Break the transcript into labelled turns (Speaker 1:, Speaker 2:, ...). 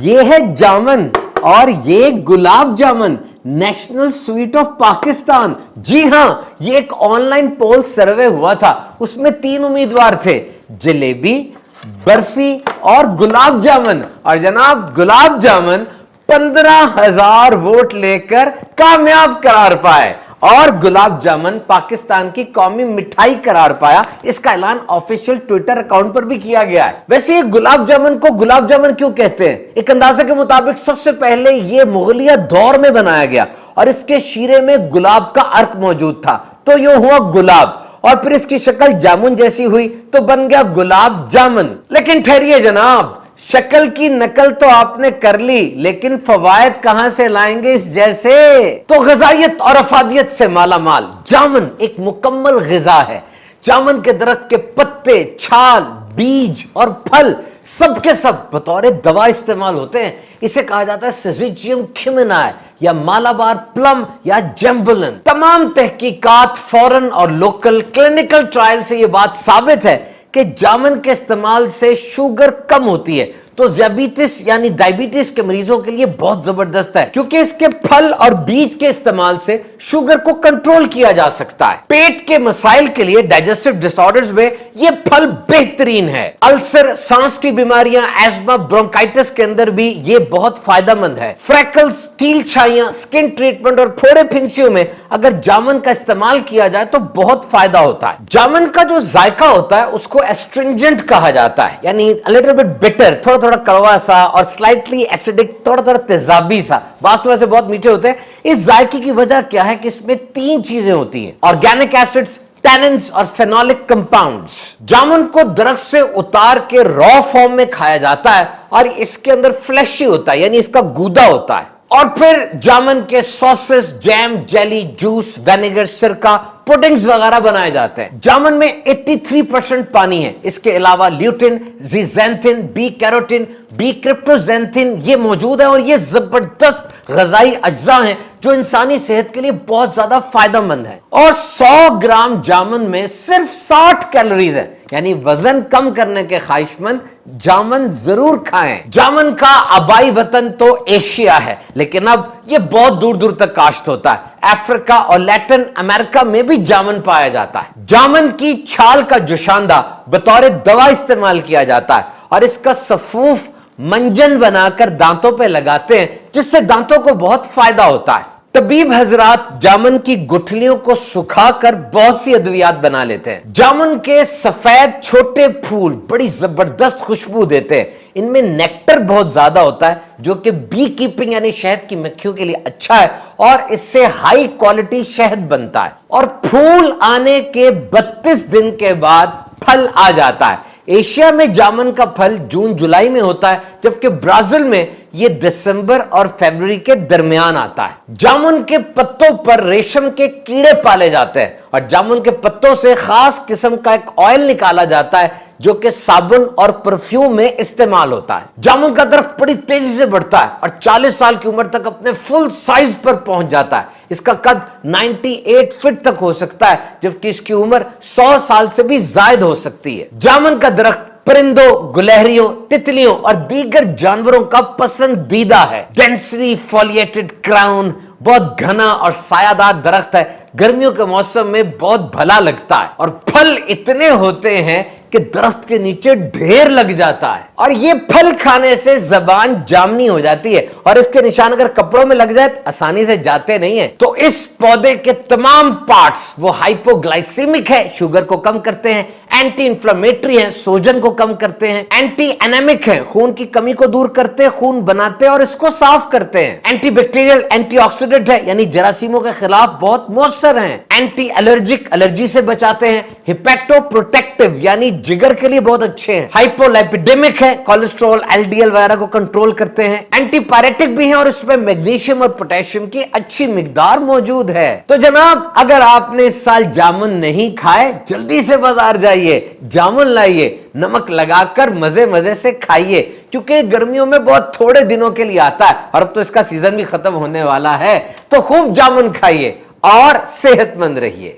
Speaker 1: یہ ہے جامن اور یہ gulab jamun national sweet of Pakistan. جی ہاں, یہ ایک آن لائن پول سروے ہوا تھا, اس میں 3 امیدوار تھے, جلیبی, برفی اور گلاب جامن. اور جناب گلاب جامن 15,000 ووٹ لے کر کامیاب قرار پائے اور گلاب جامن پاکستان کی قومی مٹھائی قرار پایا. اس کا اعلان آفیشیل ٹویٹر اکاؤنٹ پر بھی کیا گیا ہے. ویسے یہ گلاب جامن کو گلاب جامن کیوں کہتے ہیں؟ ایک اندازے کے مطابق سب سے پہلے یہ مغلیہ دور میں بنایا گیا اور اس کے شیرے میں گلاب کا عرق موجود تھا, تو یہ ہوا گلاب, اور پھر اس کی شکل جامن جیسی ہوئی تو بن گیا گلاب جامن. لیکن ٹھہریے جناب, شکل کی نقل تو آپ نے کر لی, لیکن فوائد کہاں سے لائیں گے اس جیسے؟ تو غذائیت اور افادیت سے مالا مال جامن ایک مکمل غذا ہے. جامن کے درخت کے پتے, چھال, بیج اور پھل سب کے سب بطور دوا استعمال ہوتے ہیں. اسے کہا جاتا ہے سیزیچیم کھمنائے یا مالابار پلم یا جمبلن. تمام تحقیقات فورن اور لوکل کلینکل ٹرائل سے یہ بات ثابت ہے کہ جامن کے استعمال سے شوگر کم ہوتی ہے, تو ذیابیطس یعنی ڈائبیٹس کے مریضوں کے لیے بہت زبردست ہے, کیونکہ اس کے پھل اور بیج کے استعمال سے شوگر کو کنٹرول کیا جا سکتا ہے. پیٹ کے مسائل کے لیے ڈائجسٹو ڈس آرڈرز میں یہ پھل بہترین ہے. السر, سانس کی بیماریاں, ایزما, برونکائٹس کے اندر بھی یہ بہت فائدہ مند ہے. فریکلز, تیل چھائیاں, سکن ٹریٹمنٹ اور پھوڑے پھنسیوں میں اگر جامن کا استعمال کیا جائے تو بہت فائدہ ہوتا ہے. جامن کا جو ذائقہ ہوتا ہے اس کو ایسٹرنجنٹ کہا جاتا ہے, یعنی لٹل بٹ بٹر, تھوڑا کڑوا سا اور سلائٹلی ایسیڈک, تھوڑا تیزابی سا. بعض تو ویسے بہت میٹھے ہوتے ہیں. اس ذائقے کی وجہ کیا ہے کہ اس میں 3 چیزیں ہوتی ہیں: آرگینک ایسڈز, ٹیننز اور فینولک کمپاؤنڈز. جامن کو درخت سے اتار کے را فارم میں کھایا جاتا ہے اور اس کے اندر فلیشی ہوتا ہے, یعنی اس کا گودا ہوتا ہے. اور پھر جامن کے سوسز, جیم, جیلی, جوس, وینیگر, سرکہ, پوڈنگز وغیرہ بنائے جاتے ہیں. جامن میں 83% پانی ہے. اس کے علاوہ لیوٹین, زیزینتھن, بی کیروٹین, بی کرپٹوزینتھن یہ موجود ہے, اور یہ زبردست غذائی اجزاء ہیں جو انسانی صحت کے لیے بہت زیادہ فائدہ مند ہے. اور 100 گرام جامن میں صرف 60 کیلوریز ہیں, یعنی وزن کم کرنے کے خواہش مند جامن ضرور کھائیں. جامن کا آبائی وطن تو ایشیا ہے, لیکن اب یہ بہت دور دور تک کاشت ہوتا ہے. افریقہ اور لیٹن امریکہ میں بھی جامن پایا جاتا ہے. جامن کی چھال کا جوشاندہ بطور دوا استعمال کیا جاتا ہے, اور اس کا سفوف منجن بنا کر دانتوں پہ لگاتے ہیں, جس سے دانتوں کو بہت فائدہ ہوتا ہے. طبیب حضرات جامن کی گٹھلیوں کو سکھا کر بہت سی ادویات بنا لیتے ہیں. جامن کے سفید چھوٹے پھول بڑی زبردست خوشبو دیتے ہیں. ان میں نیکٹر بہت زیادہ ہوتا ہے جو کہ بی کیپنگ یعنی شہد کی مکھیوں کے لیے اچھا ہے, اور اس سے ہائی کوالٹی شہد بنتا ہے. اور پھول آنے کے 32 دن کے بعد پھل آ جاتا ہے. ایشیا میں جامن کا پھل جون جولائی میں ہوتا ہے, جبکہ برازیل میں یہ دسمبر اور فیبروری کے درمیان آتا ہے. جامن کے پتوں پر ریشم کے کیڑے پالے جاتے ہیں, اور جامن کے پتوں سے خاص قسم کا ایک آئل نکالا جاتا ہے جو کہ صابن اور پرفیوم میں استعمال ہوتا ہے. جامن کا درخت بڑی تیزی سے بڑھتا ہے اور 40 سال کی عمر تک اپنے فل سائز پر پہنچ جاتا ہے. اس کا قد 98 فٹ تک ہو سکتا ہے, جبکہ اس کی عمر 100 سال سے بھی زائد ہو سکتی ہے. جامن کا درخت پرندوں, گلہریوں, تتلیوں اور دیگر جانوروں کا پسندیدہ ہے. ڈینسلی فولیٹڈ کراؤن بہت گھنا اور سایہ دار درخت ہے. گرمیوں کے موسم میں بہت بھلا لگتا ہے, اور پھل اتنے ہوتے ہیں کہ درخت کے نیچے ڈھیر لگ جاتا ہے. اور یہ پھل کھانے سے زبان جامنی ہو جاتی ہے, اور اس کے نشان اگر کپڑوں میں لگ جائے تو آسانی سے جاتے نہیں ہیں. تو اس پودے کے تمام پارٹس وہ ہائپوگلائسیمک ہے, شوگر کو کم کرتے ہیں, اینٹی انفلیمیٹری ہیں, سوجن کو کم کرتے ہیں, اینٹی اینیمک ہیں, خون کی کمی کو دور کرتے, خون بناتے اور اس کو صاف کرتے ہیں, اینٹی بیکٹیریل, اینٹی آکسیڈنٹ ہے, یعنی جراثیموں کے خلاف بہت مؤثر ہیں, اینٹی الرجک, الرجی سے بچاتے ہیں, ہیپیٹو پروٹیکٹیو یعنی جگر کے لیے بہت اچھے ہیں, ہائپولیپیڈیمک ہے, کولیسٹرول, ایل ڈی ایل وغیرہ کو کنٹرول کرتے ہیں, اینٹی پیریٹک بھی ہیں, اور اس میں میگنیشیم اور پوٹیشیم کی اچھی مقدار موجود ہے. تو جناب اگر آپ نے اس سال جامن نہیں کھائے, جلدی سے بازار جائیے, جامن لائیے, نمک لگا کر مزے مزے سے کھائیے, کیونکہ گرمیوں میں بہت تھوڑے دنوں کے لیے آتا ہے, اور اب تو اس کا سیزن بھی ختم ہونے والا ہے. تو خوب جامن کھائیے اور صحت مند رہیے.